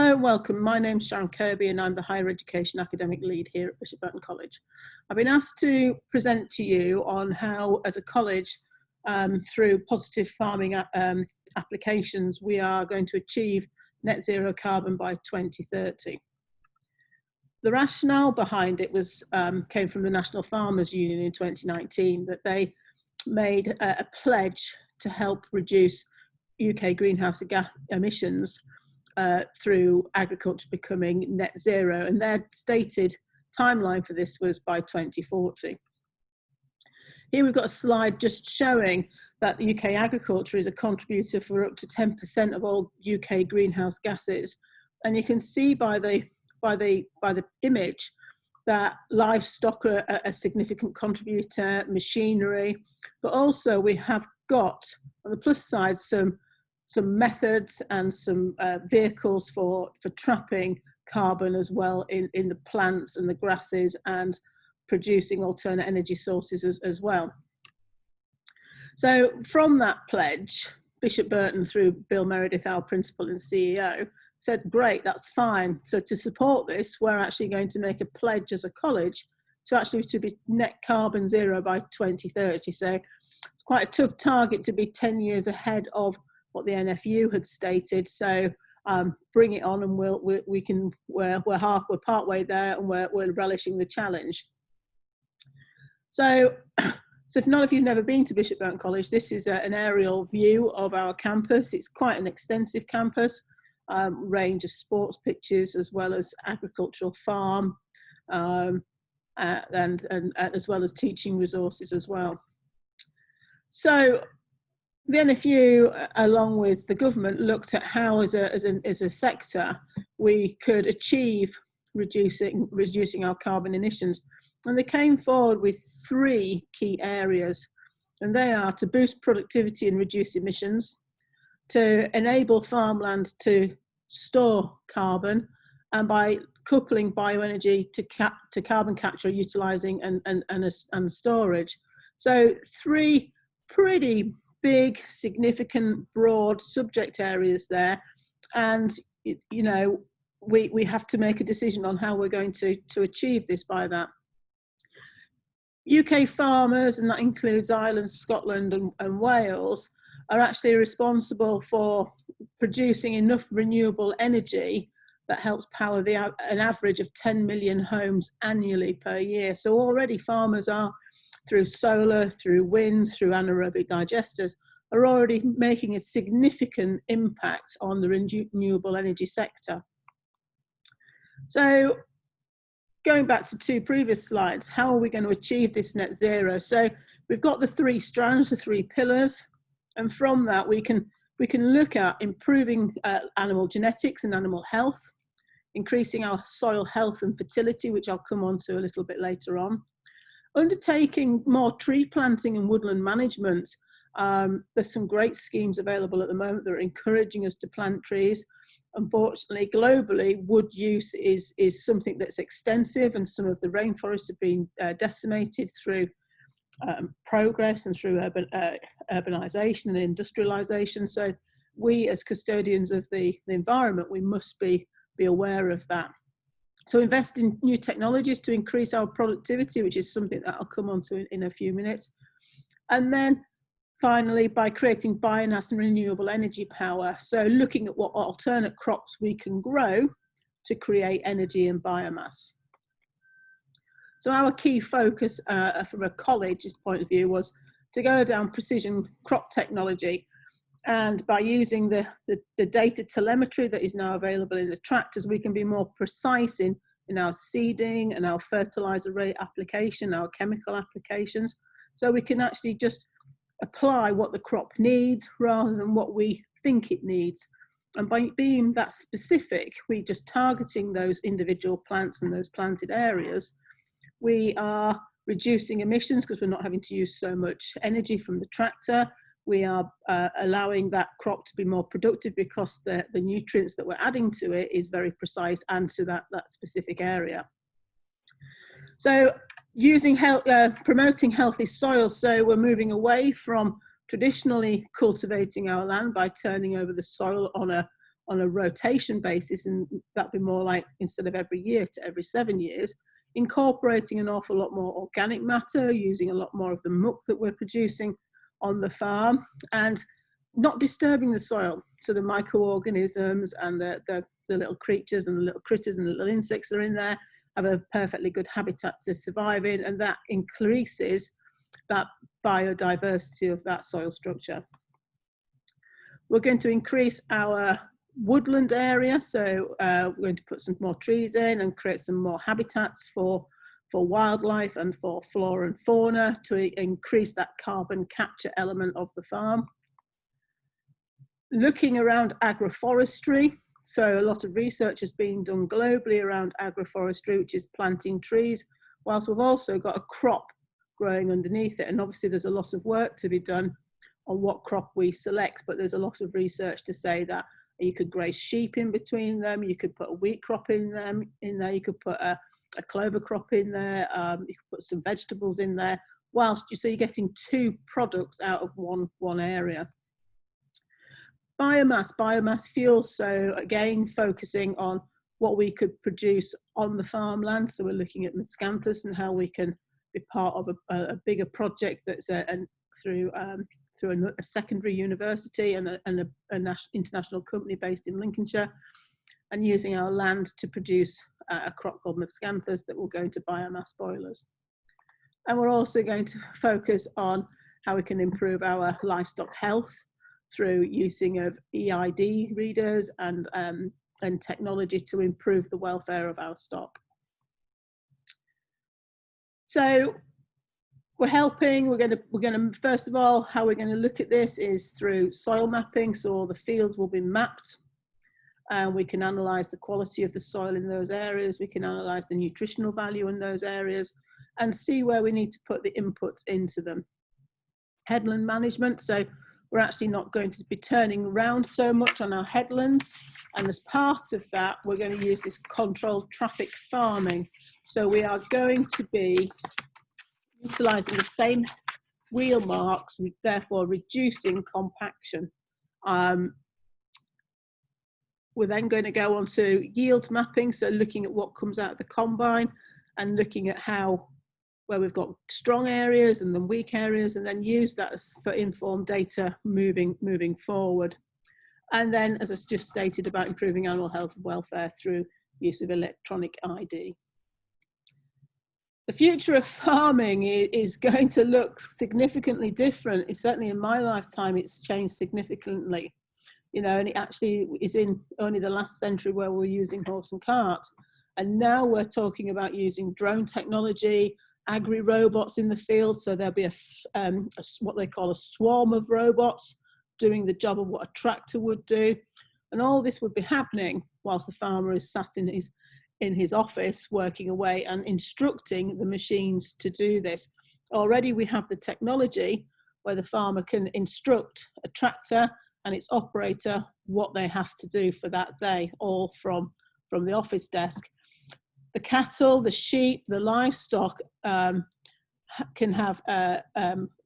Hello, welcome. My name's Sharon Kirby and I'm the Higher Education Academic Lead here at Bishop Burton College. I've been asked to present to you on how, as a college, through positive farming applications, we are going to achieve net zero carbon by 2030. The rationale behind it was came from the National Farmers Union in 2019, that they made a pledge to help reduce UK greenhouse gas emissions through agriculture becoming net zero, and their stated timeline for this was by 2040. Here we've got a slide just showing that the UK agriculture is a contributor for up to 10% of all UK greenhouse gases, and you can see by the image that livestock are a significant contributor, machinery, but also we have got on the plus side some methods and some vehicles for trapping carbon as well in the plants and the grasses, and producing alternate energy sources as well. So from that pledge, Bishop Burton, through Bill Meredith, our principal and CEO, said, great, that's fine. So to support this, we're actually going to make a pledge as a college to be net carbon zero by 2030. So it's quite a tough target to be 10 years ahead of what the NFU had stated. So bring it on, and we're part way there, and we're relishing the challenge. So if none of you have never been to Bishop Burton College, this is an aerial view of our campus. It's quite an extensive campus, range of sports pitches as well as agricultural farm, and as well as teaching resources as well. So the NFU, along with the government, looked at how, as a sector, we could achieve reducing our carbon emissions, and they came forward with 3 key areas, and they are to boost productivity and reduce emissions, to enable farmland to store carbon, and by coupling bioenergy to carbon capture, utilising and storage. So 3 pretty big, significant, broad subject areas there, and you know we have to make a decision on how we're going to achieve this by that. UK farmers, and that includes Ireland, Scotland and Wales, are actually responsible for producing enough renewable energy that helps power an average of 10 million homes annually per year. So already farmers are, through solar, through wind, through anaerobic digesters, are already making a significant impact on the renewable energy sector. So going back to 2 previous slides, how are we going to achieve this net zero? So we've got the 3 strands, the 3 pillars, and from that we can look at improving animal genetics and animal health, increasing our soil health and fertility, which I'll come on to a little bit later on, undertaking more tree planting and woodland management. There's some great schemes available at the moment that are encouraging us to plant trees. Unfortunately, globally, wood use is something that's extensive, and some of the rainforests have been decimated through progress and through urbanisation and industrialisation. So we, as custodians of the environment, we must be aware of that. So invest in new technologies to increase our productivity, which is something that I'll come on to in a few minutes. And then finally, by creating biomass and renewable energy power, so looking at what alternate crops we can grow to create energy and biomass. So our key focus from a college's point of view was to go down precision crop technology, and by using the data telemetry that is now available in the tractors, we can be more precise in our seeding and our fertilizer rate application, our chemical applications, so we can actually just apply what the crop needs rather than what we think it needs. And by being that specific, we just targeting those individual plants and those planted areas, we are reducing emissions because we're not having to use so much energy from the tractor. We are allowing that crop to be more productive because the nutrients that we're adding to it is very precise and to that specific area. So promoting healthy soils, so we're moving away from traditionally cultivating our land by turning over the soil on on a rotation basis, and that'd be more like instead of every year to every 7 years, incorporating an awful lot more organic matter, using a lot more of the muck that we're producing on the farm, and not disturbing the soil. So the microorganisms and the little creatures and the little critters and the little insects that are in there have a perfectly good habitat to survive in, and that increases that biodiversity of that soil structure. We're going to increase our woodland area, so we're going to put some more trees in and create some more habitats for wildlife and for flora and fauna to increase that carbon capture element of the farm. Looking around agroforestry, so a lot of research is being done globally around agroforestry, which is planting trees, whilst we've also got a crop growing underneath it. And obviously there's a lot of work to be done on what crop we select, but there's a lot of research to say that you could graze sheep in between them, you could put a wheat crop in there, you could put a clover crop in there, you could put some vegetables in there, whilst so you're getting 2 products out of one area. Biomass fuels, so again focusing on what we could produce on the farmland. So we're looking at miscanthus and how we can be part of a bigger project that's through a secondary university and an international company based in Lincolnshire, and using our land to produce a crop called miscanthus that will go into biomass boilers. And we're also going to focus on how we can improve our livestock health through using of EID readers and technology to improve the welfare of our stock. So we're going to first of all, how we're going to look at this is through soil mapping. So all the fields will be mapped, and we can analyze the quality of the soil in those areas. We can analyze the nutritional value in those areas and see where we need to put the inputs into them. Headland management, so we're actually not going to be turning around so much on our headlands, and as part of that we're going to use this controlled traffic farming. So we are going to be utilising the same wheel marks, therefore reducing compaction. We're then going to go on to yield mapping, so looking at what comes out of the combine and looking at where we've got strong areas and then weak areas, and then use that for informed data moving forward. And then, as I just stated, about improving animal health and welfare through use of electronic ID. The future of farming is going to look significantly different. It's certainly in my lifetime, it's changed significantly. You know, and it actually is in only the last century where we're using horse and cart. And now we're talking about using drone technology, agri-robots in the field. So there'll be what they call a swarm of robots doing the job of what a tractor would do. And all this would be happening whilst the farmer is sat in his office working away and instructing the machines to do this. Already we have the technology where the farmer can instruct a tractor and its operator what they have to do for that day, all from the office desk. The cattle, the sheep, the livestock can have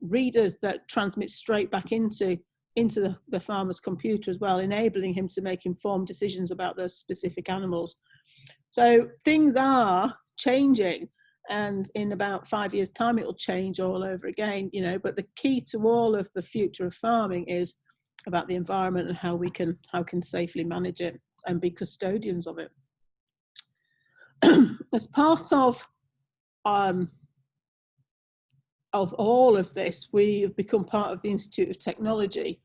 readers that transmit straight back into the farmer's computer as well, enabling him to make informed decisions about those specific animals. So things are changing, and in about 5 years' time it will change all over again, you know. But the key to all of the future of farming is about the environment and how we can safely manage it and be custodians of it. As part of all of this, we have become part of the Institute of Technology,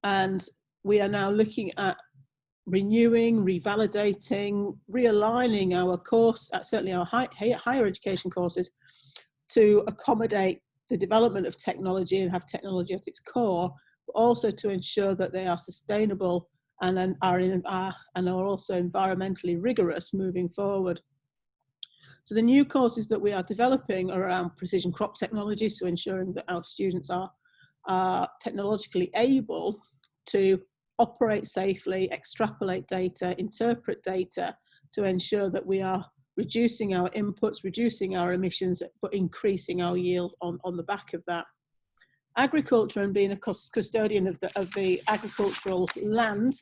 and we are now looking at renewing, revalidating, realigning our course, certainly our higher education courses, to accommodate the development of technology and have technology at its core, but also to ensure that they are sustainable and are also environmentally rigorous moving forward. So the new courses that we are developing are around precision crop technology, so ensuring that our students are technologically able to operate safely, extrapolate data, interpret data, to ensure that we are reducing our inputs, reducing our emissions, but increasing our yield on the back of that. Agriculture and being a custodian of the agricultural land,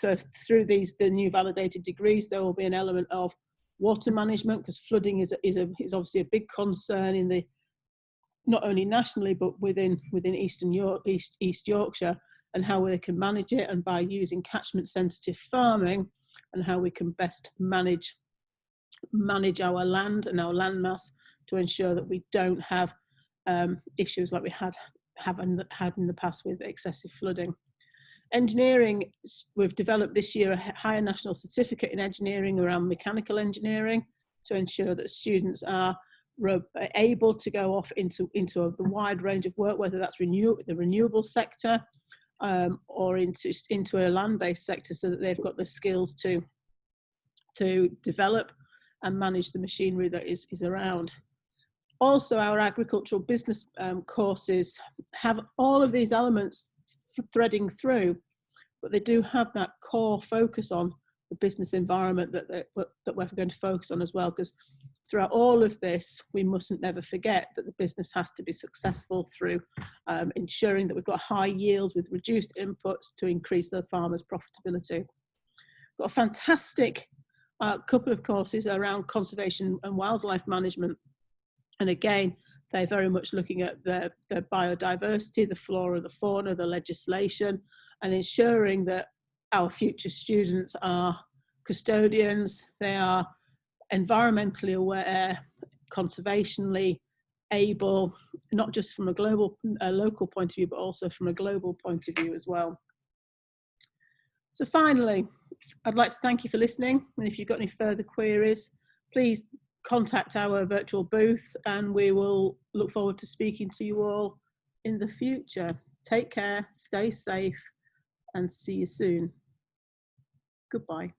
So through the new validated degrees, there will be an element of water management, because flooding is obviously a big concern in the, not only nationally, but within East Yorkshire, and how we can manage it, and by using catchment sensitive farming, and how we can best manage our land and our land mass to ensure that we don't have issues like we had in the past with excessive flooding. Engineering, we've developed this year a higher national certificate in engineering around mechanical engineering to ensure that students are able to go off into the wide range of work, whether that's the renewable sector or into a land-based sector, so that they've got the skills to develop and manage the machinery that is around. Also, our agricultural business courses have all of these elements threading through, but they do have that core focus on the business environment that we're going to focus on as well, because throughout all of this, we mustn't never forget that the business has to be successful through ensuring that we've got high yields with reduced inputs to increase the farmers' profitability. Got a fantastic couple of courses around conservation and wildlife management. And again, they're very much looking at the biodiversity, the flora, the fauna, the legislation, and ensuring that our future students are custodians, they are environmentally aware, conservationally able, not just from a local point of view, but also from a global point of view as well. So finally, I'd like to thank you for listening. And if you've got any further queries, please contact our virtual booth, and we will look forward to speaking to you all in the future. Take care, stay safe, and see you soon. Goodbye.